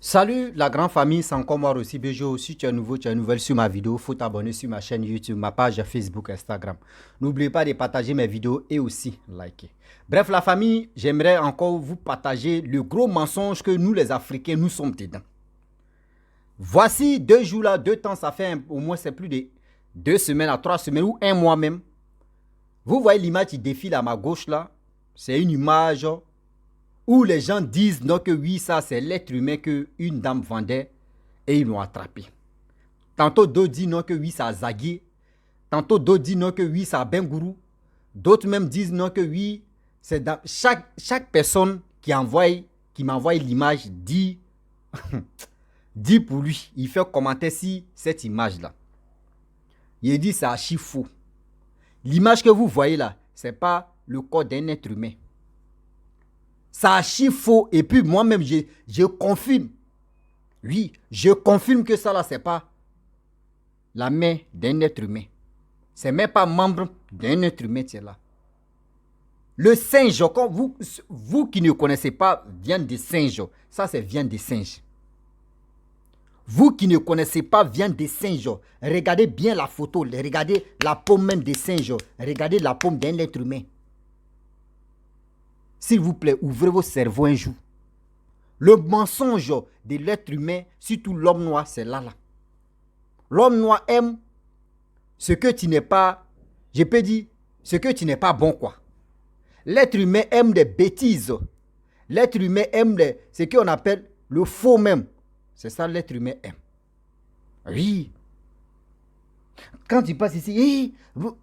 Salut la grande famille, c'est encore moi aussi Béjo. Si tu es nouveau, tu es nouvelle sur ma vidéo, faut t'abonner sur ma chaîne YouTube, ma page Facebook, Instagram. N'oubliez pas de partager mes vidéos et aussi liker. Bref la famille, j'aimerais encore vous partager le gros mensonge que nous les Africains, nous sommes dedans. Voici 2 jours là, 2 temps, ça fait au moins c'est plus de 2 semaines à 3 semaines ou un mois même. Vous voyez l'image qui défile à ma gauche là, c'est une image où les gens disent non que oui, ça c'est l'être humain qu'une dame vendait et ils l'ont attrapé. Tantôt d'autres disent non que oui, ça a Zagui. Tantôt d'autres disent non que oui, ça a Bengourou. D'autres même disent non que oui, c'est dans chaque personne qui m'envoie l'image dit, dit pour lui, il fait commenter si cette image-là. Il dit c'est archi faux. L'image que vous voyez là, c'est pas le corps d'un être humain. C'est archi faux. Et puis moi-même, je confirme. Oui, je confirme que ça là, c'est pas la main d'un être humain. C'est même pas membre d'un être humain, c'est là. Le singe, vous qui ne connaissez pas viande de singe, ça c'est viande de singe. Vous qui ne connaissez pas viande de singe, regardez bien la photo, regardez la paume même de singe, regardez la paume d'un être humain. S'il vous plaît, ouvrez vos cerveaux un jour. Le mensonge de l'être humain, surtout l'homme noir, c'est là. L'homme noir aime ce que tu n'es pas, je peux dire, ce que tu n'es pas bon, quoi. L'être humain aime des bêtises. L'être humain aime ce qu'on appelle le faux même. C'est ça l'être humain aime. Oui. Quand tu passes ici,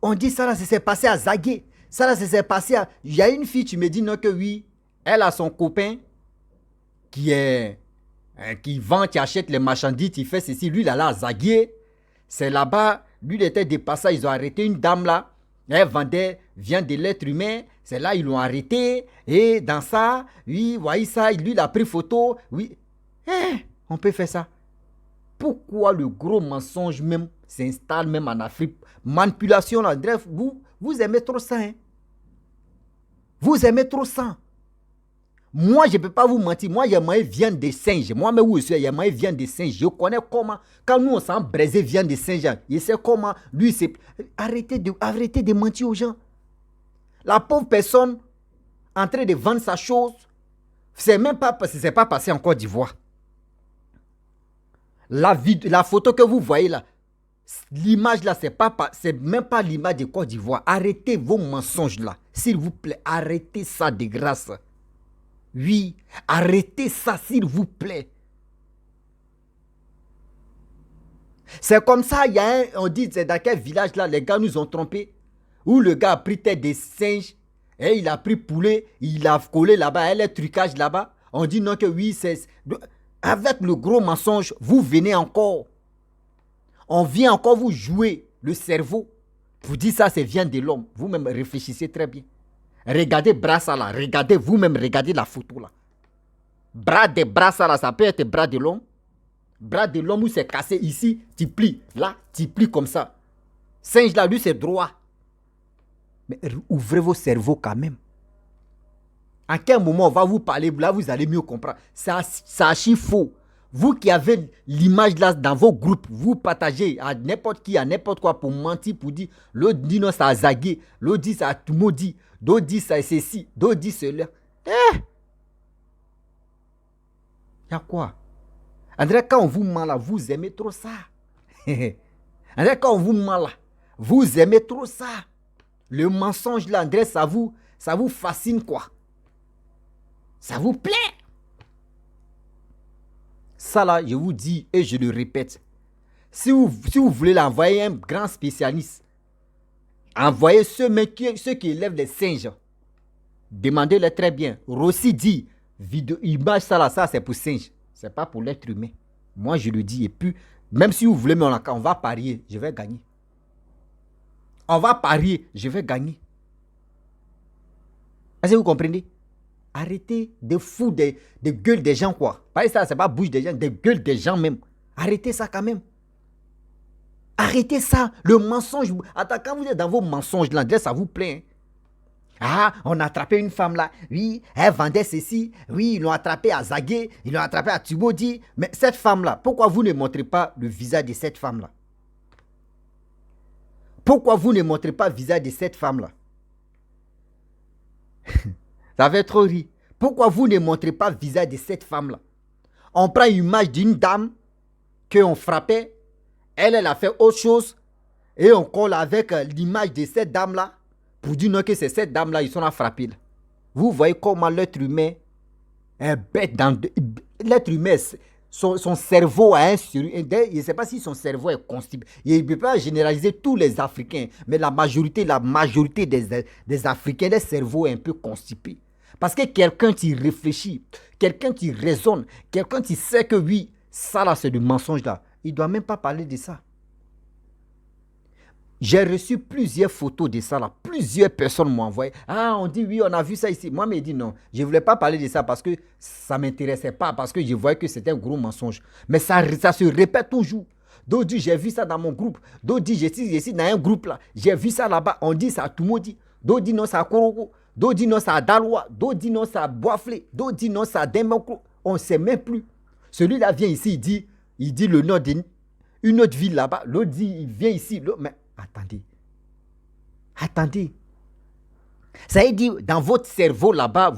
on dit ça là, ça s'est passé à Zagué. Ça là, ça s'est passé à... Il y a une fille, tu me dis non que oui, elle a son copain qui vend, qui achète les marchandises, qui fait ceci. Lui, il a là à Zagué. C'est là-bas, lui, il était dépassé. Ils ont arrêté une dame là. Elle vendait viande de l'être humain. C'est là, ils l'ont arrêté. Et dans ça, oui, voyez ça, lui, il a pris photo. Oui, on peut faire ça. Pourquoi le gros mensonge même s'installe même en Afrique? Manipulation là. Bref, vous aimez trop ça. Hein? Vous aimez trop ça. Moi, je ne peux pas vous mentir. Moi, j'ai mangé viande de singe. Moi-même, où je suis, j'ai mangé viande de singe. Je connais comment. Quand nous, on s'en braisé viande de singe, je sais comment. Lui, c'est... Arrêtez de mentir aux gens. La pauvre personne en train de vendre sa chose, c'est même pas, c'est pas passé en Côte d'Ivoire. La photo que vous voyez là, l'image là, c'est même pas l'image de Côte d'Ivoire. Arrêtez vos mensonges là. S'il vous plaît, arrêtez ça de grâce. Oui, arrêtez ça s'il vous plaît. C'est comme ça, on dit, c'est dans quel village là, les gars nous ont trompés. Où le gars a pris tête des singes, et il a pris poulet, il a collé là-bas, elle est trucage là-bas. On dit non que oui, c'est... Avec le gros mensonge, vous venez encore. On vient encore vous jouer le cerveau. Vous dites ça, c'est vient de l'homme. Vous-même réfléchissez très bien. Regardez Brassa là, regardez vous-même, regardez la photo là. Bras de Brassa là, ça peut être bras de l'homme. Bras de l'homme où c'est cassé ici, tu plies. Là, tu plies comme ça. Singe là, lui c'est droit. Mais ouvrez vos cerveaux quand même. À quel moment on va vous parler, là vous allez mieux comprendre. C'est archi faux. Vous qui avez l'image là dans vos groupes, vous partagez à n'importe qui, à n'importe quoi pour mentir, pour dire, l'autre dit non, ça a Zagué, l'autre dit ça a Toumoudi, d'autres dit ça a ceci, d'autres dit cela. Y'a quoi? André, quand on vous ment là, vous aimez trop ça. André, quand on vous ment là, vous aimez trop ça. Le mensonge là, André, ça vous fascine quoi. Ça vous plaît. Ça là, je vous dis et je le répète. Si vous voulez l'envoyer un grand spécialiste, envoyez ceux qui élèvent les singes. Demandez-les très bien. Rossi dit, image ça là, ça c'est pour singe. C'est pas pour l'être humain. Moi je le dis. Et puis, même si vous voulez, mais on va parier, je vais gagner. On va parier, je vais gagner. Est-ce que vous comprenez? Arrêtez de foutre des gueules des gens, quoi. Pas ça, c'est pas bouche des gens, des gueules des gens même. Arrêtez ça quand même. Arrêtez ça. Le mensonge. Attends, quand vous êtes dans vos mensonges, là, ça vous plaît. Hein? Ah, on a attrapé une femme là. Oui, elle vendait ceci. Oui, ils l'ont attrapé à Zagué. Ils l'ont attrapé à Tubodi. Mais cette femme-là, pourquoi vous ne montrez pas le visage de cette femme-là? Pourquoi vous ne montrez pas le visage de cette femme-là? Ça fait trop rire. Pourquoi vous ne montrez pas le visage de cette femme-là? On prend une image d'une dame qu'on frappait. Elle a fait autre chose. Et on colle avec l'image de cette dame-là pour dire non que c'est cette dame-là, ils sont à frapper. Vous voyez comment l'être humain est bête dans... L'être humain, son cerveau a un... Je ne sais pas si son cerveau est constipé. Il ne peut pas généraliser tous les Africains, mais la majorité des Africains, leur cerveau est un peu constipé. Parce que quelqu'un qui réfléchit, quelqu'un qui raisonne, quelqu'un qui sait que oui, ça là c'est du mensonge là, il ne doit même pas parler de ça. J'ai reçu plusieurs photos de ça là. Plusieurs personnes m'ont envoyé. Ah, on dit oui, on a vu ça ici. Moi, je me dis non. Je ne voulais pas parler de ça parce que ça ne m'intéressait pas, parce que je voyais que c'était un gros mensonge. Mais ça se répète toujours. D'autres disent, j'ai vu ça dans mon groupe. D'autres disent, je suis dans un groupe là. J'ai vu ça là-bas. On dit ça à tout le monde. D'autres disent non, ça à Koroko. D'autres disent non, ça à Daloa. D'autres disent non, ça à Boaflé. D'autres disent non, ça à Demboko. On ne sait même plus. Celui-là vient ici, il dit le nom d'une autre ville là-bas. L'autre dit, il vient ici. Mais attendez. Attendez. Ça veut dire, dans votre cerveau là-bas,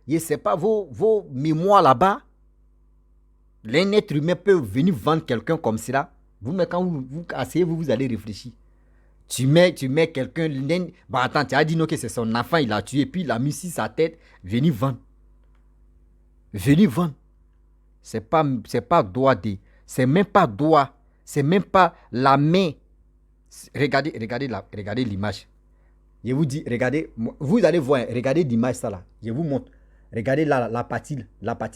je ne sais pas, vos mémoires là-bas, l'un être humain peut venir vendre quelqu'un comme cela. Vous, mais quand vous asseyez-vous, vous allez réfléchir. Tu mets quelqu'un, bon attends, tu as dit non que c'est son enfant, il l'a tué, puis il a mis sur sa tête, venir vendre. Venir vendre. C'est pas doigt de, c'est même pas doigt, c'est même pas la main. Regardez l'image. Je vous dis, regardez, vous allez voir, regardez l'image ça là. Je vous montre. Regardez la partie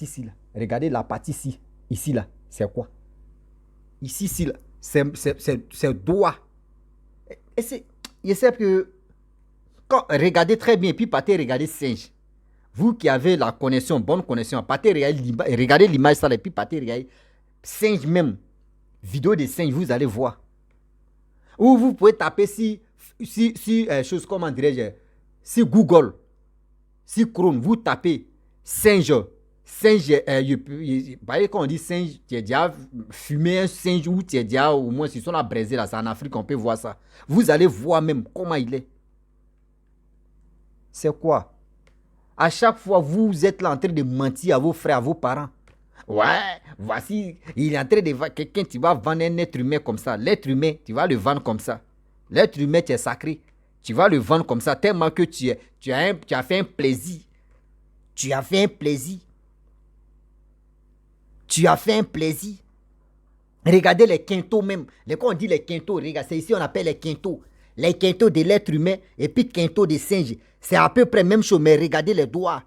ici là. Regardez la partie ici. Ici là, c'est quoi? Ici là, c'est doigt. Et c'est, je sais que quand regardez très bien, puis partez regarder singe. Vous qui avez la connexion, bonne connexion, partez regardez l'image ça là, puis partez regarder singe même. Vidéo de singe, vous allez voir. Ou vous pouvez taper si chose, comment dirais-je, si Google, si Chrome, vous tapez singe, quand on dit singe, tu es déjà fumé un singe ou tu es déjà, au moins, si sont à Brésil, là, c'est en Afrique, on peut voir ça. Vous allez voir même comment il est. C'est quoi? À chaque fois, vous êtes là en train de mentir à vos frères, à vos parents. Ouais, voici, il est en train de vendre quelqu'un, tu vas vendre un être humain comme ça. L'être humain, tu vas le vendre comme ça. L'être humain, tu es sacré. Tu vas le vendre comme ça, tellement que tu as fait un plaisir. Tu as fait un plaisir. Tu as fait un plaisir. Regardez les quintaux même. Quand on dit les quintaux, regarde, c'est ici on appelle les quintaux. Les quintaux de l'être humain et puis quintaux des singes. C'est à peu près la même chose, mais regardez les doigts.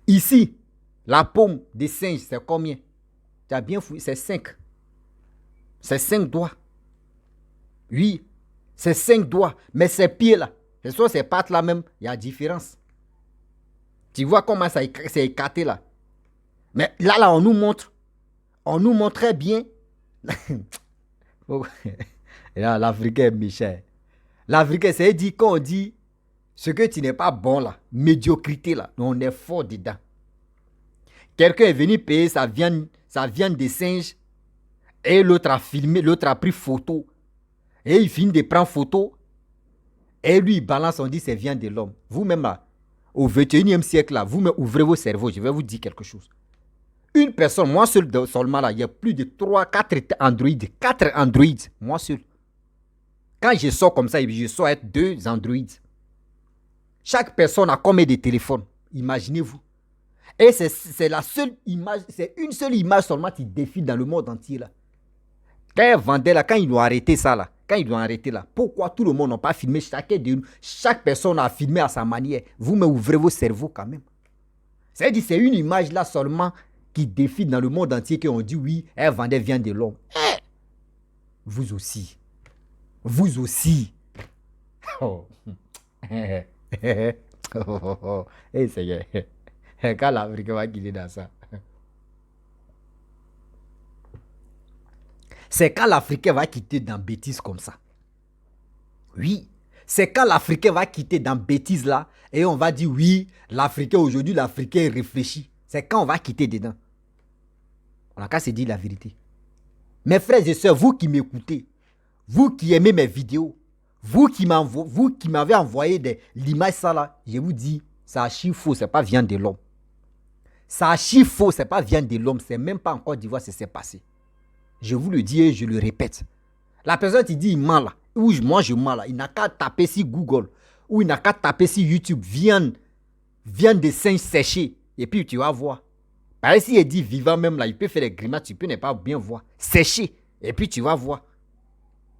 Ici, la paume des singes, c'est combien? Tu as bien fouillé, c'est 5. C'est 5 doigts. Oui, c'est 5 doigts. Mais ces pieds-là, ce sont ces pattes-là même, il y a différence. Tu vois comment c'est écarté là. Mais là, on nous montre. On nous montre très bien. L'Africain est méchant. L'Africain, c'est dit quand on dit ce que tu n'es pas bon là, médiocrité là, on est fort dedans. Quelqu'un est venu payer sa viande de singe et l'autre a filmé, l'autre a pris photo. Et il finit de prendre photo et lui il balance, on dit c'est viande de l'homme. Vous-même là, au 21e siècle là, vous-même ouvrez vos cerveaux, je vais vous dire quelque chose. Une personne, moi seul seulement là, il y a plus de 4 androïdes. 4 androïdes, moi seul. Quand je sors comme ça, je sors être 2 androïdes. Chaque personne a combien de téléphones? Imaginez-vous. Et c'est la seule image, c'est une seule image seulement qui défile dans le monde entier là. Quand ils vendaient là, quand ils ont arrêté ça là, pourquoi tout le monde n'a pas filmé chaque personne a filmé à sa manière? Vous me ouvrez vos cerveaux quand même. C'est-à-dire c'est une image là seulement qui défile dans le monde entier qu'on dit oui, elle vendait viande de l'homme. Vous aussi. Vous aussi. Oh. Et c'est quand l'Afrique va qu'il est dans ça. C'est quand l'Africain va quitter dans bêtises comme ça. Oui, C'est quand l'Africain va quitter dans bêtise là et on va dire oui, l'Africain aujourd'hui, l'Africain réfléchit. C'est quand on va quitter dedans. On n'a qu'à se dire la vérité. Mes frères et sœurs, vous qui m'écoutez, vous qui aimez mes vidéos, vous qui m'avez envoyé l'image ça là, je vous dis, c'est archi faux, c'est pas viande de l'homme. C'est archi faux, c'est pas viande de l'homme, c'est même pas en Côte d'Ivoire, c'est passé. Je vous le dis et je le répète. La personne qui dit il ment là, ou moi je mens là, il n'a qu'à taper sur Google, ou il n'a qu'à taper sur YouTube, viande de singe séché, et puis tu vas voir. Par exemple, s'il dit vivant même là, il peut faire des grimaces, tu peux ne pas bien voir. Séché, et puis tu vas voir.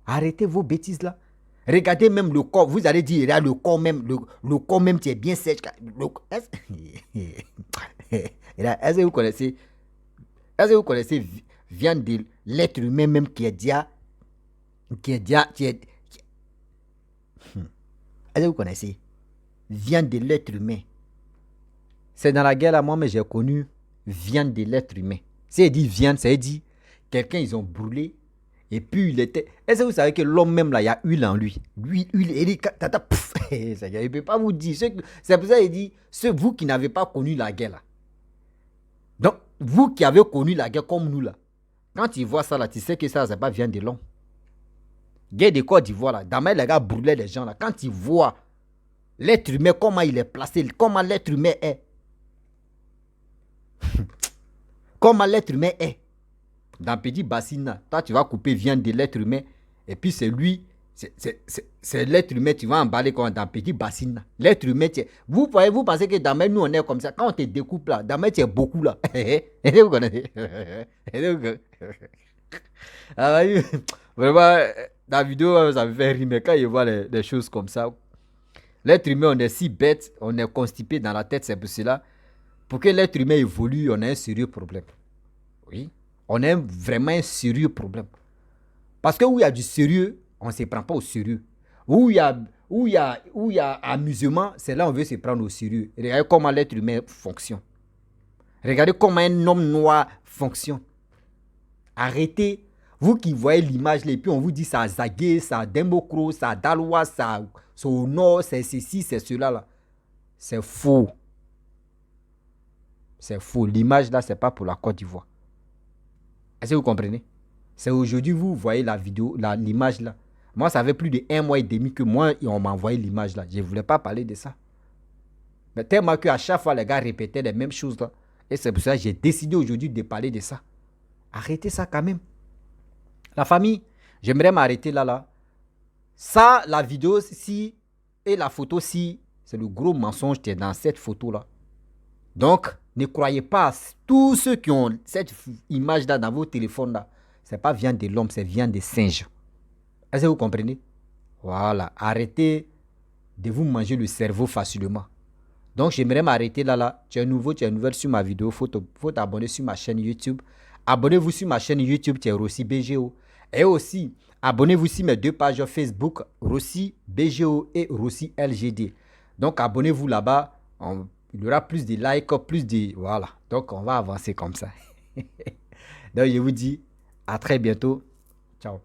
Arrêtez vos bêtises là. Regardez même le corps, vous allez dire, là, le corps même, le corps même, tu es bien sèche. Est-ce que vous connaissez viande de l'être humain même qui est dia. Est-ce que vous connaissez viande de l'être humain? C'est dans la guerre là, moi, mais j'ai connu viande de l'être humain. C'est dit viande, ça veut dire quelqu'un, ils ont brûlé. Et puis il était. Est-ce que vous savez que l'homme même là, il y a huile en lui? Huile, il dit, il ne peut pas vous dire. C'est pour ça qu'il dit, vous qui n'avez pas connu la guerre là. Donc, vous qui avez connu la guerre comme nous là, quand tu vois ça là, tu sais que ça, c'est pas viande de l'homme. Guerre de Côte d'Ivoire là, Damel les gars brûlaient les gens là. Quand tu vois l'être humain, comment il est placé, comment l'être humain est. Comment l'être humain est. Dans petit bassin, toi tu vas couper viande de l'être humain et puis c'est lui, c'est l'être humain, tu vas emballer comme dans petit bassin. L'être humain, vous pensez que dans nous on est comme ça. Quand on te découpe là, dans tu es beaucoup là. Vous connaissez? Vraiment, dans la vidéo, ça me fait rire, mais quand je vois les choses comme ça, l'être humain, on est si bête, on est constipé dans la tête, c'est pour cela. Pour que l'être humain évolue, on a un sérieux problème. Oui. On a vraiment un sérieux problème. Parce que où il y a du sérieux, on ne se prend pas au sérieux. Où il y a amusement, c'est là où on veut se prendre au sérieux. Regardez comment l'être humain fonctionne. Regardez comment un homme noir fonctionne. Arrêtez. Vous qui voyez l'image, et puis on vous dit ça a Zagué, ça a Dembokro, ça a Dalois, ça a au nord, c'est ceci, c'est cela là. C'est faux. C'est faux. L'image là, c'est pas pour la Côte d'Ivoire. Est-ce que vous comprenez? C'est aujourd'hui, vous voyez la vidéo, l'image là. Moi, ça fait plus de 1 mois et demi que moi, on m'a envoyé l'image là. Je ne voulais pas parler de ça. Mais tellement qu'à chaque fois, les gars répétaient les mêmes choses là. Et c'est pour ça que j'ai décidé aujourd'hui de parler de ça. Arrêtez ça quand même. La famille, j'aimerais m'arrêter là. Ça, la vidéo ci et la photo ci, c'est le gros mensonge qui est dans cette photo là. Donc, ne croyez pas, tous ceux qui ont cette image-là dans vos téléphones, là, ce n'est pas viande de l'homme, c'est viande de singe. Est-ce que vous comprenez? Voilà, arrêtez de vous manger le cerveau facilement. Donc, j'aimerais m'arrêter là. Tu es nouveau, tu es nouvelle sur ma vidéo, faut t'abonner sur ma chaîne YouTube. Abonnez-vous sur ma chaîne YouTube, tu es Rossi BGO. Et aussi, abonnez-vous sur mes 2 pages Facebook, Rossi BGO et Rossi LGD. Donc, abonnez-vous là-bas. Il y aura plus de likes, plus de... Voilà. Donc, on va avancer comme ça. Donc, je vous dis à très bientôt. Ciao.